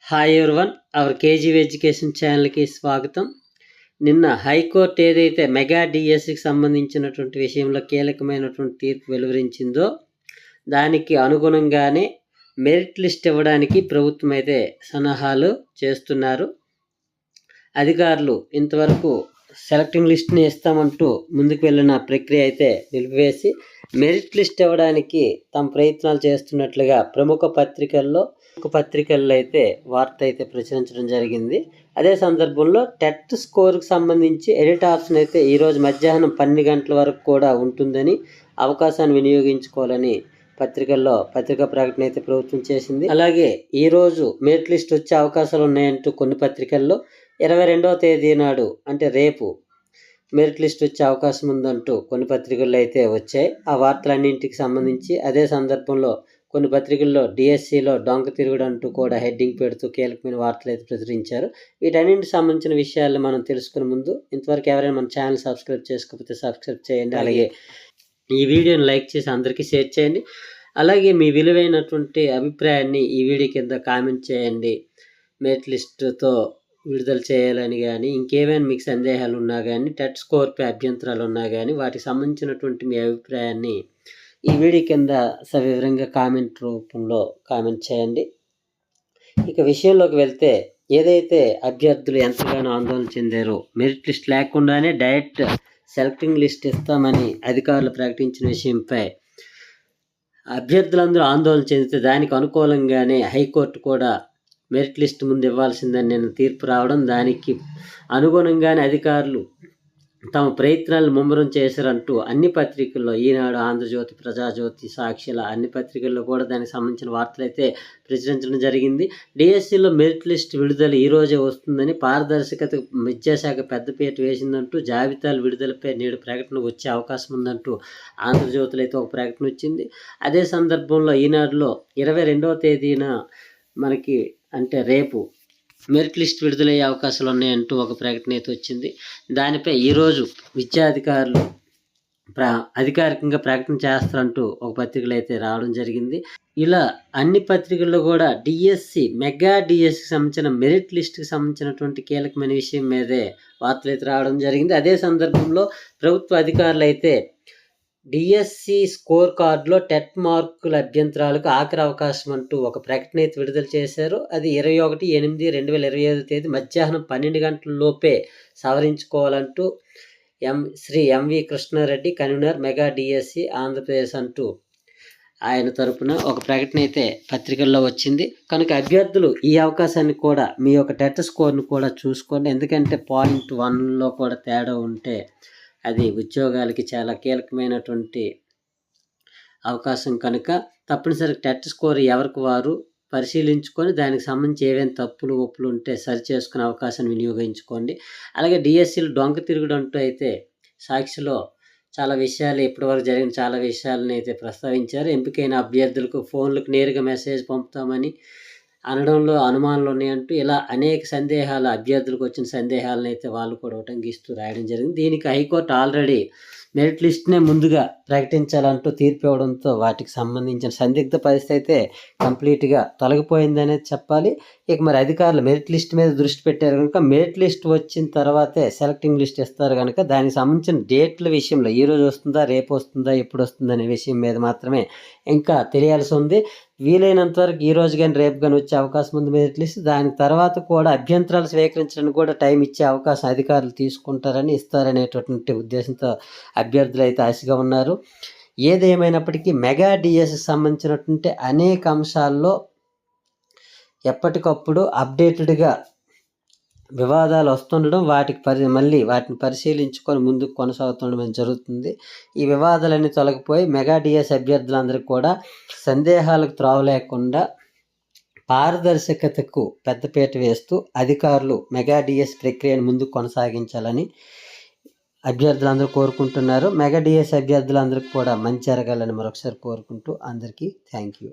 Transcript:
Hi everyone, our KG education ఛానల్కి స్వాగతం. నిన్న హైకోర్టు ఏదైతే మెగా డిఎస్సికి సంబంధించినటువంటి విషయంలో కీలకమైనటువంటి తీర్పు వెలువరించిందో దానికి అనుగుణంగానే మెరిట్ లిస్ట్ ఇవ్వడానికి ప్రభుత్వం అయితే సన్నాహాలు చేస్తున్నారు. అధికారులు ఇంతవరకు సెలెక్టింగ్ లిస్ట్ని ఇస్తామంటూ ముందుకు వెళ్ళిన ప్రక్రియ అయితే నిలిపివేసి మెరిట్ లిస్ట్ ఇవ్వడానికి తమ ప్రయత్నాలు చేస్తున్నట్లుగా ప్రముఖ పత్రికల్లో అయితే వార్త అయితే ప్రచురించడం జరిగింది. అదే సందర్భంలో టెట్ స్కోర్కి సంబంధించి ఎడిట్ ఆప్షన్ అయితే ఈరోజు మధ్యాహ్నం 12 గంటల వరకు కూడా ఉంటుందని, అవకాశాన్ని వినియోగించుకోవాలని పత్రికా ప్రకటన అయితే ప్రభుత్వం చేసింది. అలాగే ఈరోజు మెరిట్ లిస్ట్ వచ్చే అవకాశాలు ఉన్నాయంటూ కొన్ని పత్రికల్లో 22వ తేదీ నాడు అంటే రేపు మెరిట్ లిస్ట్ వచ్చే అవకాశం ఉందంటూ కొన్ని పత్రికల్లో అయితే వచ్చాయి. ఆ వార్తలన్నింటికి సంబంధించి అదే సందర్భంలో కొన్ని పత్రికల్లో డిఎస్సిలో డొంక తిరుగుడు అంటూ కూడా హెడ్డింగ్ పెడుతూ కీలకమైన వార్తలు అయితే ప్రచురించారు. వీటన్నింటికి సంబంధించిన విషయాలు మనం తెలుసుకునే ముందు ఇంతవరకు ఎవరైనా మన ఛానల్ సబ్స్క్రైబ్ చేసుకోకపోతే సబ్స్క్రైబ్ చేయండి. అలాగే ఈ వీడియోని లైక్ చేసి అందరికీ షేర్ చేయండి. అలాగే మీ విలువైనటువంటి అభిప్రాయాన్ని ఈ వీడియో కింద కామెంట్ చేయండి. మెరిట్ లిస్టుతో విడుదల చేయాలని కానీ, ఇంకేమైనా మీకు సందేహాలు ఉన్నా కానీ, టెట్ స్కోర్పై అభ్యంతరాలు ఉన్నా కానీ, వాటికి సంబంధించినటువంటి మీ అభిప్రాయాన్ని ఈ వీడియో కింద సవివరంగా కామెంట్ రూపంలో కామెంట్ చేయండి. ఇక విషయంలోకి వెళ్తే, ఏదైతే అభ్యర్థులు ఎంతగానో ఆందోళన చెందారో మెరిట్ లిస్ట్ లేకుండానే డైరెక్ట్ సెలెక్టింగ్ లిస్ట్ ఇస్తామని అధికారులు ప్రకటించిన విషయంపై అభ్యర్థులందరూ ఆందోళన చెందితే దానికి అనుకూలంగానే హైకోర్టు కూడా మెరిట్ లిస్ట్ ముందు ఇవ్వాల్సిందని నిన్న తీర్పు రావడం, దానికి అనుగుణంగానే అధికారులు తమ ప్రయత్నాలను ముమ్మరం చేశారంటూ అన్ని పత్రికల్లో, ఈనాడు, ఆంధ్రజ్యోతి, ప్రజాజ్యోతి, సాక్షిల అన్ని పత్రికల్లో కూడా దానికి సంబంధించిన వార్తలు అయితే ప్రచురించడం జరిగింది. డిఎస్సిలో మెరిట్ లిస్ట్ విడుదల ఈరోజే వస్తుందని, పారదర్శకత విద్యాశాఖ పెద్దపీట వేసిందంటూ, జాబితాల విడుదలపై నేడు ప్రకటన వచ్చే అవకాశం ఉందంటూ ఆంధ్రజ్యోతిలో అయితే ఒక ప్రకటన వచ్చింది. అదే సందర్భంలో ఈనాడులో 22వ తేదీన మనకి అంటే రేపు మెరిట్ లిస్ట్ విడుదలయ్యే అవకాశాలు ఉన్నాయంటూ ఒక ప్రకటన అయితే వచ్చింది. దానిపై ఈరోజు విద్యాధికారులు అధికారికంగా ప్రకటన చేస్తారంటూ ఒక పత్రికలు అయితే రావడం జరిగింది. ఇలా అన్ని పత్రికల్లో కూడా మెగా డిఎస్సికి సంబంధించిన మెరిట్ లిస్ట్కి సంబంధించినటువంటి కీలకమైన విషయం మీదే వార్తలు అయితే రావడం జరిగింది. అదే సందర్భంలో ప్రభుత్వ అధికారులు అయితే డిఎస్సి స్కోర్ కార్డులో టెట్ మార్కుల అభ్యంతరాలకు ఆఖరి అవకాశం అంటూ ఒక ప్రకటన అయితే విడుదల చేశారు. అది 21/8/2025 తేదీ మధ్యాహ్నం 12 గంటల లోపే సవరించుకోవాలంటూ Shri MV Krishna Reddy, convener, mega DSC Andhra Pradesh అంటూ ఆయన తరపున ఒక ప్రకటన అయితే పత్రికల్లో వచ్చింది. కనుక అభ్యర్థులు ఈ అవకాశాన్ని కూడా, మీ యొక్క టెట్ స్కోర్ను కూడా చూసుకోండి. ఎందుకంటే పాయింట్ 1లో కూడా తేడా ఉంటే అది ఉద్యోగాలకి చాలా కీలకమైనటువంటి అవకాశం. కనుక తప్పనిసరిగా టెట్ స్కోర్ ఎవరికి వారు పరిశీలించుకొని దానికి సంబంధించి ఏవైనా తప్పులు ఒప్పులు ఉంటే సరి చేసుకునే అవకాశాన్ని వినియోగించుకోండి. అలాగే డిఎస్సిలో డొంక తిరుగుడు అంటూ అయితే సాక్షిలో చాలా విషయాలు, ఇప్పటివరకు జరిగిన చాలా విషయాలను అయితే ప్రస్తావించారు. ఎంపికైన అభ్యర్థులకు ఫోన్లకు నేరుగా మెసేజ్ పంపుతామని అనడంలో అనుమానాలు ఉన్నాయంటూ ఇలా అనేక సందేహాలు, అభ్యర్థులకు వచ్చిన సందేహాలను అయితే వాళ్ళు కూడా ఉటంకిస్తూ రాయడం జరిగింది. దీనికి హైకోర్టు ఆల్రెడీ మెరిట్ లిస్ట్నే ముందుగా ప్రకటించాలంటూ తీర్పు ఇవ్వడంతో వాటికి సంబంధించిన సందిగ్ధ పరిస్థితి అయితే కంప్లీట్గా తొలగిపోయిందనేది చెప్పాలి. ఇక మరి అధికారులు మెరిట్ లిస్ట్ మీద దృష్టి పెట్టారు కనుక మెరిట్ లిస్ట్ వచ్చిన తర్వాతే సెలెక్టింగ్ లిస్ట్ ఇస్తారు కనుక దానికి సంబంధించిన డేట్ల విషయంలో ఈరోజు వస్తుందా, రేపు వస్తుందా, ఎప్పుడు వస్తుందా అనే విషయం మీద మాత్రమే ఇంకా తెలియాల్సి ఉంది. వీలైనంత వరకు ఈ రోజు కానీ రేపు కానీ వచ్చే అవకాశం ఉంది మెరిట్ లిస్ట్. దాని తర్వాత కూడా అభ్యంతరాలు స్వీకరించడానికి కూడా టైం ఇచ్చే అవకాశం అధికారులు తీసుకుంటారని, ఇస్తారనేటటువంటి ఉద్దేశంతో అభ్యర్థులు అయితే ఆశగా ఉన్నారు. ఏదేమైనప్పటికీ మెగా డిఎస్సికి సంబంధించినటువంటి అనేక అంశాల్లో ఎప్పటికప్పుడు అప్డేటెడ్గా వివాదాలు వస్తుండడం, వాటిని పరిశీలించుకొని ముందుకు కొనసాగుతుండడం జరుగుతుంది. ఈ వివాదాలన్నీ తొలగిపోయి మెగా డిఎస్ అభ్యర్థులందరికీ కూడా సందేహాలకు త్రోవ లేకుండా పారదర్శకతకు పెద్దపీట వేస్తూ అధికారులు మెగా డిఎస్ ప్రక్రియను ముందుకు కొనసాగించాలని అభ్యర్థులందరూ కోరుకుంటున్నారు. మెగా డిఎస్ అభ్యర్థులందరికీ కూడా మంచి జరగాలని మరొకసారి కోరుకుంటూ అందరికీ థ్యాంక్ యూ.